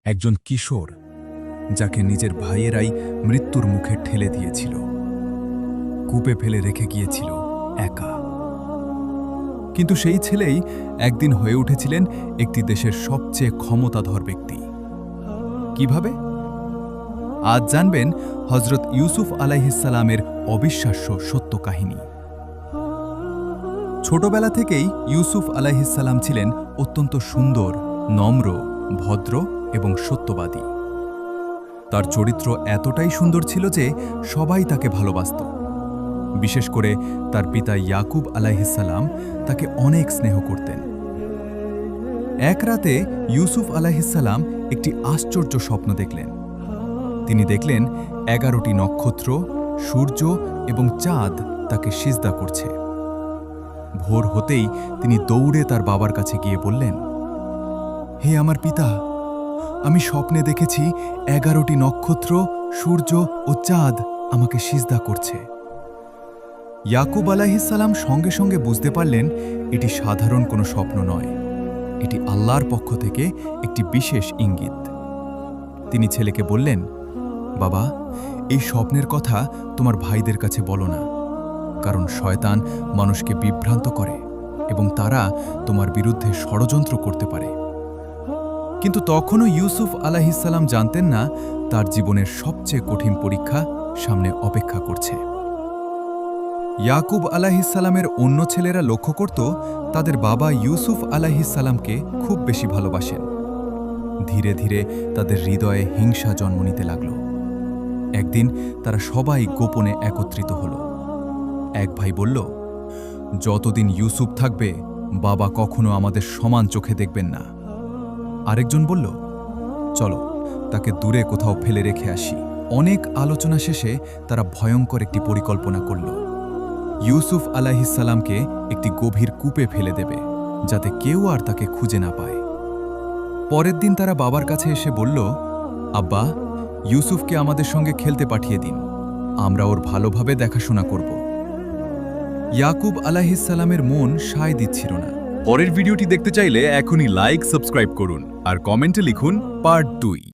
একজন কিশোর যাকে নিজের ভাইয়েরাই মৃত্যুর মুখে ঠেলে দিয়েছিল, কূপে ফেলে রেখে গিয়েছিল একা। কিন্তু সেই ছেলেই একদিন হয়ে উঠেছিলেন একটি দেশের সবচেয়ে ক্ষমতাধর ব্যক্তি। কিভাবে? আজ জানবেন হযরত ইউসুফ আলাইহিসসালামের অবিশ্বাস্য সত্য কাহিনী। ছোটবেলা থেকেই ইউসুফ আলাইহিসসালাম ছিলেন অত্যন্ত সুন্দর, নম্র, ভদ্র এবং সত্যবাদী। তার চরিত্র এতটাই সুন্দর ছিল যে সবাই তাকে ভালোবাসত। বিশেষ করে তার পিতা ইয়াকুব আলাইহিসসালাম তাকে অনেক স্নেহ করতেন। এক রাতে ইউসুফ আলাইহিসসালাম একটি আশ্চর্য স্বপ্ন দেখলেন। তিনি দেখলেন 11টি নক্ষত্র, সূর্য এবং চাঁদ তাকে সিজদা করছে। ভোর হতেই তিনি দৌড়ে তার বাবার কাছে গিয়ে বললেন, হে আমার পিতা, আমি স্বপ্নে দেখেছি 11টি নক্ষত্র, সূর্য ও চাঁদ আমাকে সিজদা করছে। ইয়াকুব আলাইহিসসালাম সঙ্গে সঙ্গে বুঝতে পারলেন এটি সাধারণ কোনো স্বপ্ন নয়, এটি আল্লাহর পক্ষ থেকে একটি বিশেষ ইঙ্গিত। তিনি ছেলেকে বললেন, বাবা, এই স্বপ্নের কথা তোমার ভাইদের কাছে বলো না, কারণ শয়তান মানুষকে বিভ্রান্ত করে এবং তারা তোমার বিরুদ্ধে ষড়যন্ত্র করতে পারে। কিন্তু তখনও ইউসুফ আলাইহিসসালাম জানতেন না তার জীবনের সবচেয়ে কঠিন পরীক্ষা সামনে অপেক্ষা করছে। ইয়াকুব আলাইহিসসালামের অন্য ছেলেরা লক্ষ্য করত তাদের বাবা ইউসুফ আলাইহিসসালামকে খুব বেশি ভালোবাসেন। ধীরে ধীরে তাদের হৃদয়ে হিংসা জন্ম নিতে লাগল। একদিন তারা সবাই গোপনে একত্রিত হল। এক ভাই বলল, যতদিন ইউসুফ থাকবে বাবা কখনো আমাদের সমান চোখে দেখবেন না। আরেকজন বলল, চলো তাকে দূরে কোথাও ফেলে রেখে আসি। অনেক আলোচনা শেষে তারা ভয়ঙ্কর একটি পরিকল্পনা করল। ইউসুফ আলাইহিসসালামকে একটি গভীর কূপে ফেলে দেবে, যাতে কেউ আর তাকে খুঁজে না পায়। পরের দিন তারা বাবার কাছে এসে বলল, আব্বা, ইউসুফকে আমাদের সঙ্গে খেলতে পাঠিয়ে দিন, আমরা ওর ভালোভাবে দেখাশোনা করব। ইয়াকুব আলাইহিসসালামের মন সায় দিচ্ছিল না। পরের ভিডিওটি দেখতে চাইলে এখনই লাইক, সাবস্ক্রাইব করুন আর কমেন্টে লিখুন পার্ট 2।